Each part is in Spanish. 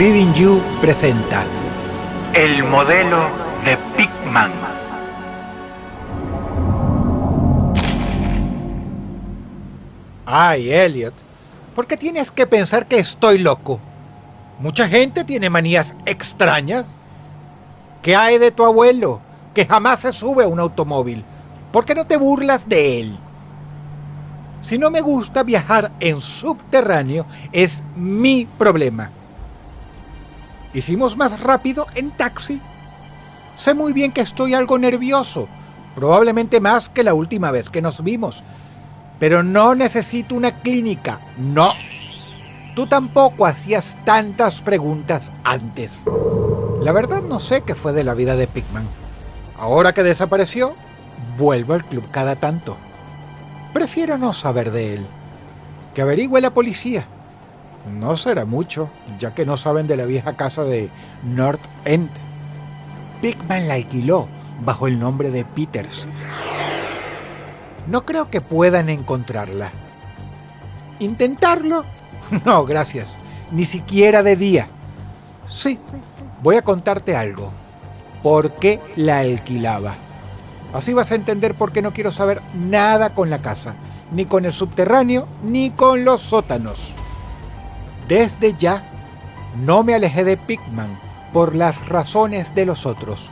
Reading You presenta El modelo de Pigman. Ay, Elliot, ¿por qué tienes que pensar que estoy loco? Mucha gente tiene manías extrañas. ¿Qué hay de tu abuelo, que jamás se sube a un automóvil? ¿Por qué no te burlas de él? Si no me gusta viajar en subterráneo, es mi problema. Hicimos más rápido en taxi. Sé muy bien que estoy algo nervioso, probablemente más que la última vez que nos vimos. Pero no necesito una clínica, no. Tú tampoco hacías tantas preguntas antes. La verdad no sé qué fue de la vida de Pigman. Ahora que desapareció, vuelvo al club cada tanto. Prefiero no saber de él. Que averigüe la policía. No será mucho, ya que no saben de la vieja casa de North End. Pigman la alquiló bajo el nombre de Peters. No creo que puedan encontrarla. ¿Intentarlo? No, gracias. Ni siquiera de día. Sí, voy a contarte algo. ¿Por qué la alquilaba? Así vas a entender por qué no quiero saber nada con la casa, ni con el subterráneo, ni con los sótanos. Desde ya, no me alejé de Pigman por las razones de los otros.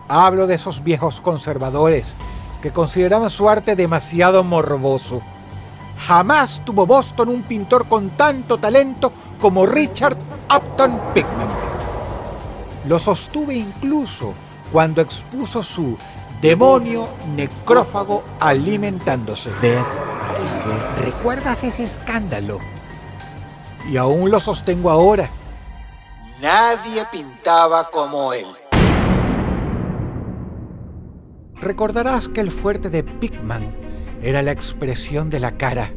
Hablo de esos viejos conservadores que consideraban su arte demasiado morboso. Jamás tuvo Boston un pintor con tanto talento como Richard Upton Pigman. Lo sostuve incluso cuando expuso su demonio necrófago alimentándose. ¿Recuerdas ese escándalo? Y aún lo sostengo ahora. Nadie pintaba como él. Recordarás que el fuerte de Pigman era la expresión de la cara.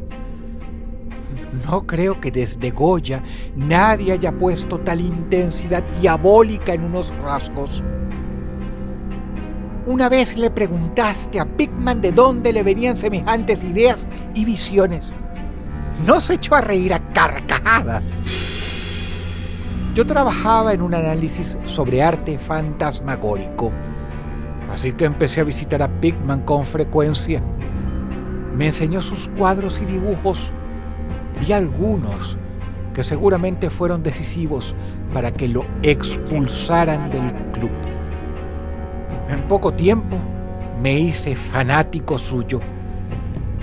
No creo que desde Goya nadie haya puesto tal intensidad diabólica en unos rasgos. Una vez le preguntaste a Pigman de dónde le venían semejantes ideas y visiones. No se echó a reír a carcajadas. Yo trabajaba en un análisis sobre arte fantasmagórico, así que empecé a visitar a Pigman con frecuencia. Me enseñó sus cuadros y dibujos. Vi algunos que seguramente fueron decisivos para que lo expulsaran del club. En poco tiempo me hice fanático suyo.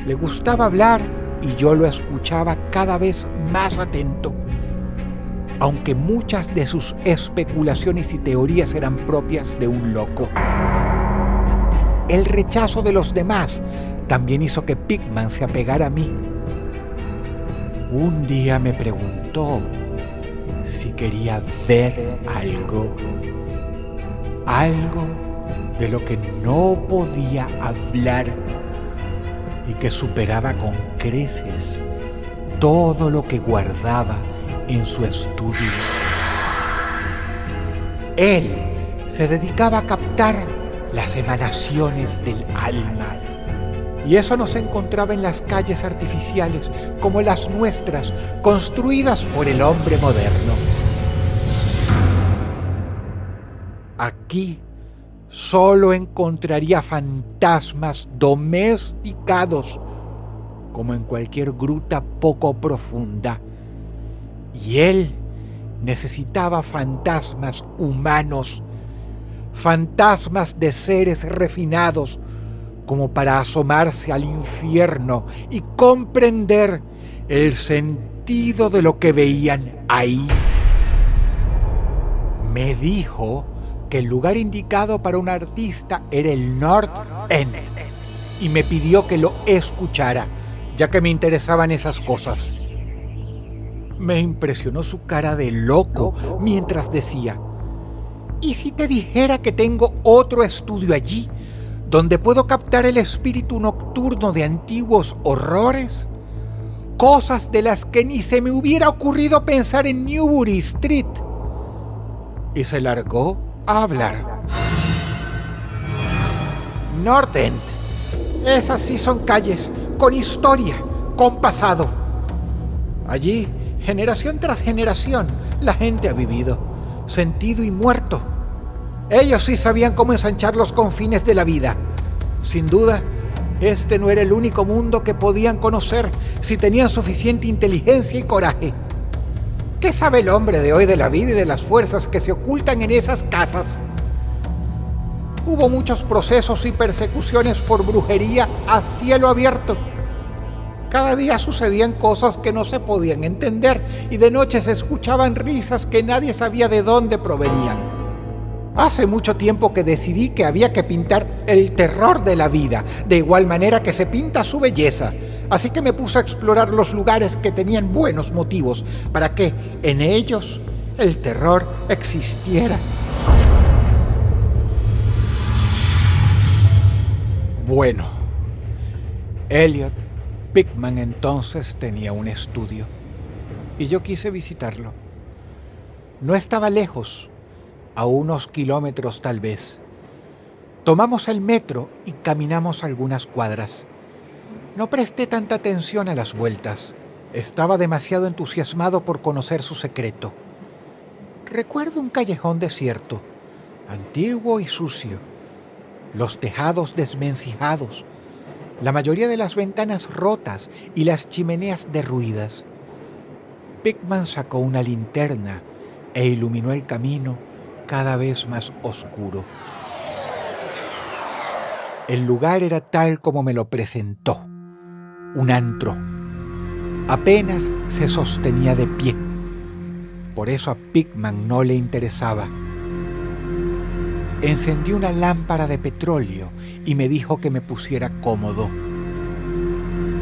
Le gustaba hablar y yo lo escuchaba cada vez más atento, aunque muchas de sus especulaciones y teorías eran propias de un loco. El rechazo de los demás también hizo que Pigman se apegara a mí. Un día me preguntó si quería ver algo de lo que no podía hablar y que superaba con creces todo lo que guardaba en su estudio. Él se dedicaba a captar las emanaciones del alma. Y eso no se encontraba en las calles artificiales como las nuestras, construidas por el hombre moderno. Aquí solo encontraría fantasmas domesticados, como en cualquier gruta poco profunda. Y él necesitaba fantasmas humanos, fantasmas de seres refinados, como para asomarse al infierno y comprender el sentido de lo que veían ahí. Me dijo que el lugar indicado para un artista era el North End y me pidió que lo escuchara, ya que me interesaban esas cosas. Me impresionó su cara de loco mientras decía: ¿y si te dijera que tengo otro estudio allí, donde puedo captar el espíritu nocturno de antiguos horrores? Cosas de las que ni se me hubiera ocurrido pensar en Newbury Street. Y se largó a hablar. North End. Esas sí son calles, con historia, con pasado. Allí Generación tras generación, la gente ha vivido, sentido y muerto. Ellos sí sabían cómo ensanchar los confines de la vida. Sin duda, este no era el único mundo que podían conocer si tenían suficiente inteligencia y coraje. ¿Qué sabe el hombre de hoy de la vida y de las fuerzas que se ocultan en esas casas? Hubo muchos procesos y persecuciones por brujería a cielo abierto. Cada día sucedían cosas que no se podían entender y de noche se escuchaban risas que nadie sabía de dónde provenían. Hace mucho tiempo que decidí que había que pintar el terror de la vida, de igual manera que se pinta su belleza. Así que me puse a explorar los lugares que tenían buenos motivos para que en ellos el terror existiera. Bueno, Elliot Pickman entonces tenía un estudio y yo quise visitarlo. No estaba lejos, a unos kilómetros tal vez. Tomamos el metro y caminamos algunas cuadras. No presté tanta atención a las vueltas. Estaba demasiado entusiasmado por conocer su secreto. Recuerdo un callejón desierto, antiguo y sucio. Los tejados desvencijados, la mayoría de las ventanas rotas y las chimeneas derruidas. Pickman sacó una linterna e iluminó el camino cada vez más oscuro. El lugar era tal como me lo presentó, un antro. Apenas se sostenía de pie. Por eso a Pickman no le interesaba. Encendió una lámpara de petróleo y me dijo que me pusiera cómodo.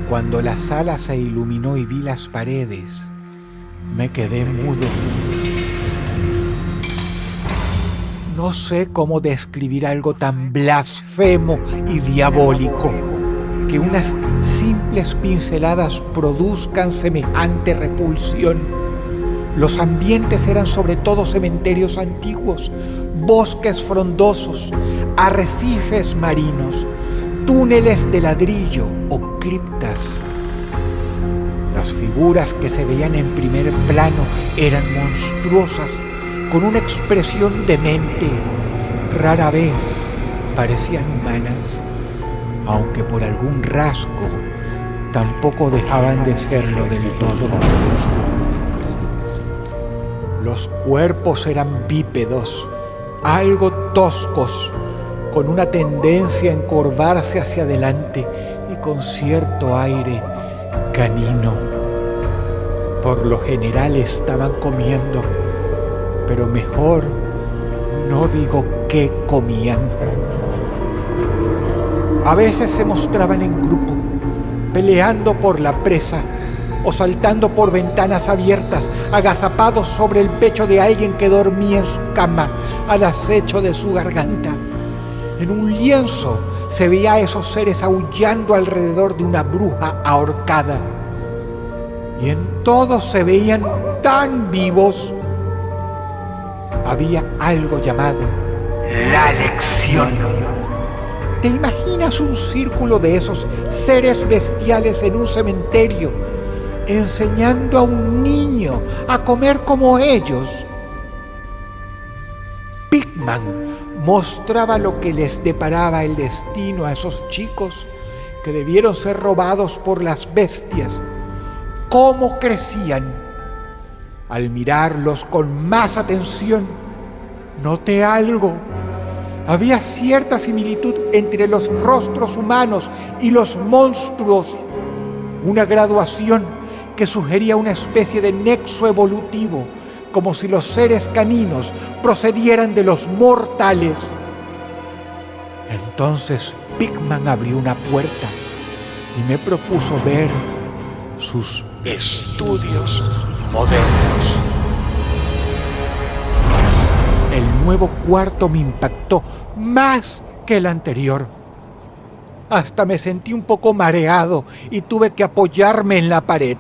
Cuando la sala se iluminó y vi las paredes, me quedé mudo. No sé cómo describir algo tan blasfemo y diabólico, que unas simples pinceladas produzcan semejante repulsión. Los ambientes eran sobre todo cementerios antiguos, bosques frondosos, arrecifes marinos, túneles de ladrillo o criptas. Las figuras que se veían en primer plano eran monstruosas, con una expresión demente. Rara vez parecían humanas, aunque por algún rasgo tampoco dejaban de serlo del todo. Los cuerpos eran bípedos, algo toscos, con una tendencia a encorvarse hacia adelante y con cierto aire canino. Por lo general estaban comiendo, pero mejor no digo qué comían. A veces se mostraban en grupo, peleando por la presa o saltando por ventanas abiertas, agazapados sobre el pecho de alguien que dormía en su cama, al acecho de su garganta. En un lienzo se veía a esos seres aullando alrededor de una bruja ahorcada. Y en todos se veían tan vivos. Había algo llamado la lección. ¿Te imaginas un círculo de esos seres bestiales en un cementerio, enseñando a un niño a comer como ellos? Pickman mostraba lo que les deparaba el destino a esos chicos que debieron ser robados por las bestias. ¿Cómo crecían? Al mirarlos con más atención, noté algo. Había cierta similitud entre los rostros humanos y los monstruos, una graduación que sugería una especie de nexo evolutivo, como si los seres caninos procedieran de los mortales. Entonces Pickman abrió una puerta y me propuso ver sus estudios modernos. El nuevo cuarto me impactó más que el anterior. Hasta me sentí un poco mareado y tuve que apoyarme en la pared.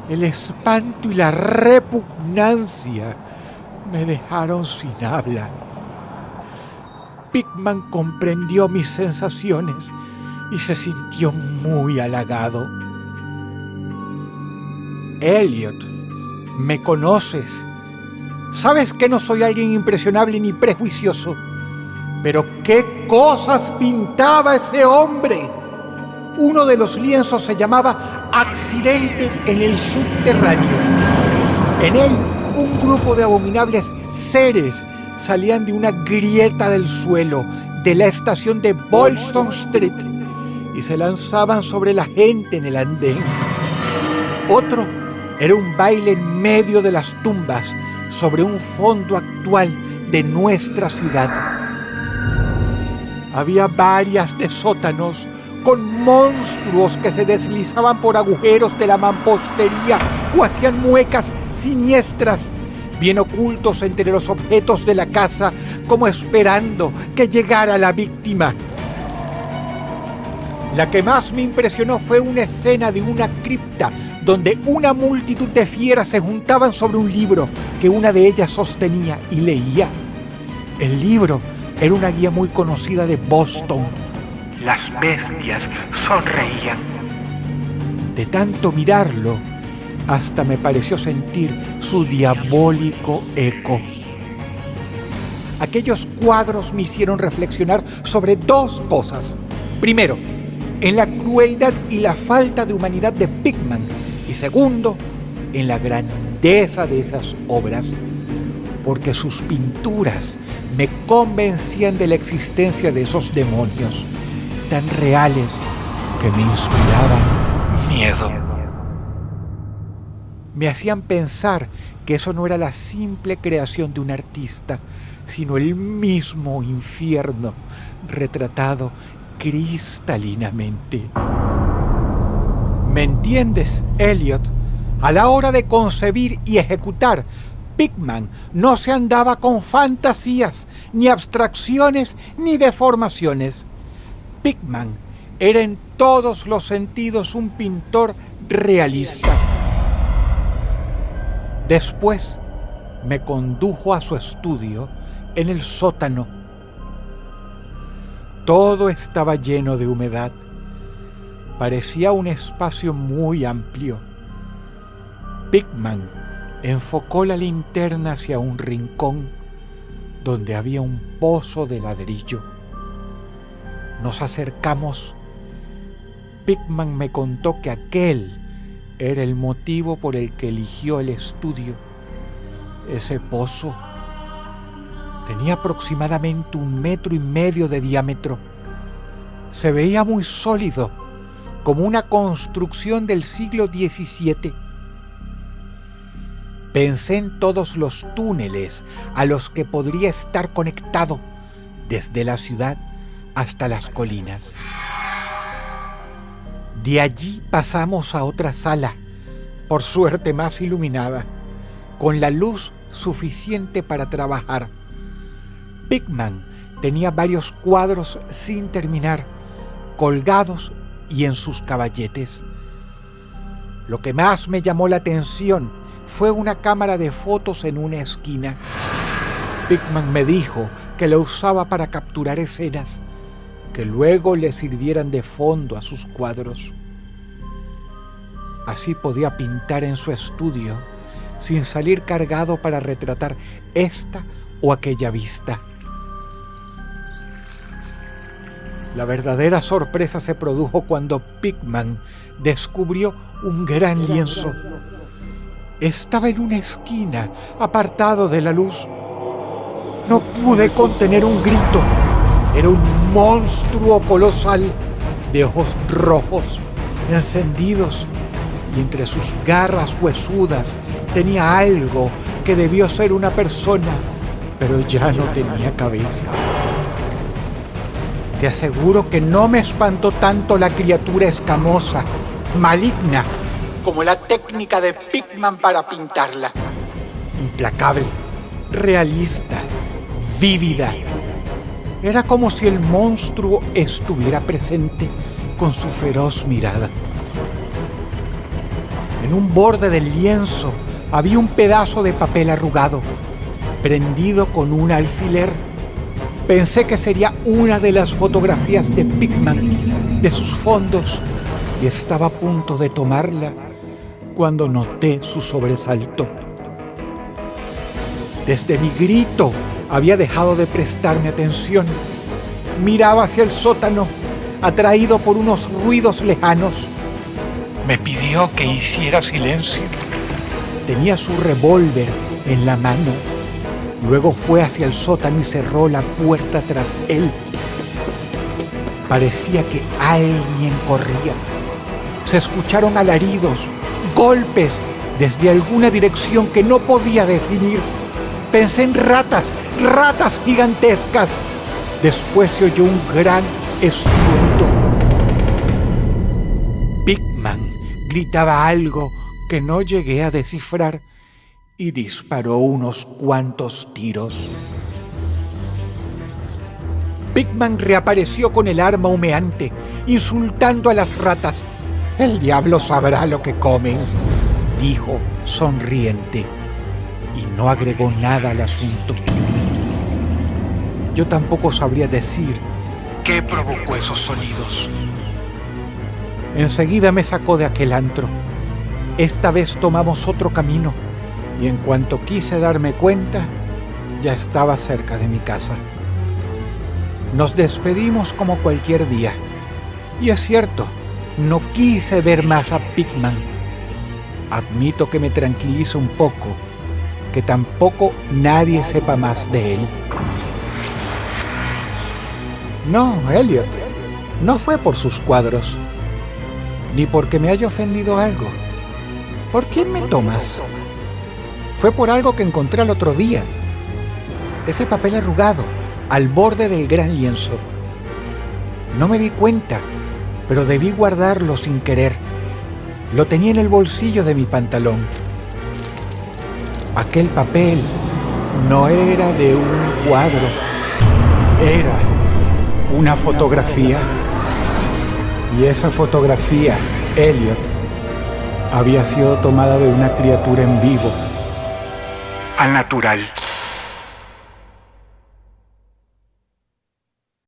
El espanto y la repugnancia me dejaron sin habla. Pickman comprendió mis sensaciones y se sintió muy halagado. Elliot, me conoces. Sabes que no soy alguien impresionable ni prejuicioso. Pero qué cosas pintaba ese hombre. Uno de los lienzos se llamaba Accidente en el subterráneo. En él, un grupo de abominables seres salían de una grieta del suelo de la estación de Bolston Street y se lanzaban sobre la gente en el andén. Otro era un baile en medio de las tumbas sobre un fondo actual de nuestra ciudad. Había varias de sótanos con monstruos que se deslizaban por agujeros de la mampostería o hacían muecas siniestras, bien ocultos entre los objetos de la casa, como esperando que llegara la víctima. La que más me impresionó fue una escena de una cripta donde una multitud de fieras se juntaban sobre un libro que una de ellas sostenía y leía. El libro era una guía muy conocida de Boston. Las bestias sonreían. De tanto mirarlo, hasta me pareció sentir su diabólico eco. Aquellos cuadros me hicieron reflexionar sobre dos cosas. Primero, en la crueldad y la falta de humanidad de Pickman. Y segundo, en la grandeza de esas obras, porque sus pinturas me convencían de la existencia de esos demonios tan reales que me inspiraban miedo. Me hacían pensar que eso no era la simple creación de un artista, sino el mismo infierno retratado cristalinamente. ¿Me entiendes, Elliot? A la hora de concebir y ejecutar, Pickman no se andaba con fantasías, ni abstracciones, ni deformaciones. Pickman era en todos los sentidos un pintor realista. Después me condujo a su estudio en el sótano. Todo estaba lleno de humedad. Parecía un espacio muy amplio. Pickman enfocó la linterna hacia un rincón donde había un pozo de ladrillo. Nos acercamos. Pickman me contó que aquel era el motivo por el que eligió el estudio. Ese pozo tenía aproximadamente 1,5 metros de diámetro. Se veía muy sólido, como una construcción del siglo XVII. Pensé en todos los túneles a los que podría estar conectado desde la ciudad hasta las colinas. De allí pasamos a otra sala, por suerte más iluminada, con la luz suficiente para trabajar. Pickman tenía varios cuadros sin terminar, colgados y en sus caballetes. Lo que más me llamó la atención fue una cámara de fotos en una esquina. Pickman me dijo que la usaba para capturar escenas que luego le sirvieran de fondo a sus cuadros. Así podía pintar en su estudio sin salir cargado para retratar esta o aquella vista. La verdadera sorpresa se produjo cuando Pickman descubrió un gran lienzo. Estaba en una esquina, apartado de la luz. No pude contener un grito. Era un monstruo colosal, de ojos rojos, encendidos, y entre sus garras huesudas tenía algo que debió ser una persona, pero ya no tenía cabeza. Te aseguro que no me espantó tanto la criatura escamosa, maligna, como la técnica de Pickman para pintarla. Implacable, realista, vívida. Era como si el monstruo estuviera presente con su feroz mirada. En un borde del lienzo había un pedazo de papel arrugado, prendido con un alfiler. Pensé que sería una de las fotografías de Pickman, de sus fondos, y estaba a punto de tomarla cuando noté su sobresalto. Desde mi grito había dejado de prestarme atención. Miraba hacia el sótano, atraído por unos ruidos lejanos. Me pidió que hiciera silencio. Tenía su revólver en la mano. Luego fue hacia el sótano y cerró la puerta tras él. Parecía que alguien corría. Se escucharon alaridos, golpes desde alguna dirección que no podía definir. Pensé en ratas gigantescas. Después se oyó un gran estruendo. Pigman gritaba algo que no llegué a descifrar y disparó unos cuantos tiros. Pigman reapareció con el arma humeante, insultando a las ratas. «El diablo sabrá lo que comen», dijo sonriente, y no agregó nada al asunto. Yo tampoco sabría decir qué provocó esos sonidos. Enseguida me sacó de aquel antro. Esta vez tomamos otro camino, y en cuanto quise darme cuenta, ya estaba cerca de mi casa. Nos despedimos como cualquier día. Y es cierto, no quise ver más a Pigman. Admito que me tranquiliza un poco que tampoco nadie sepa más de él. No, Elliot, no fue por sus cuadros, ni porque me haya ofendido algo. ¿Por quién me tomas? Fue por algo que encontré el otro día. Ese papel arrugado, al borde del gran lienzo. No me di cuenta, pero debí guardarlo sin querer. Lo tenía en el bolsillo de mi pantalón. Aquel papel no era de un cuadro, era una fotografía. Y esa fotografía, Elliot, había sido tomada de una criatura en vivo. Al natural.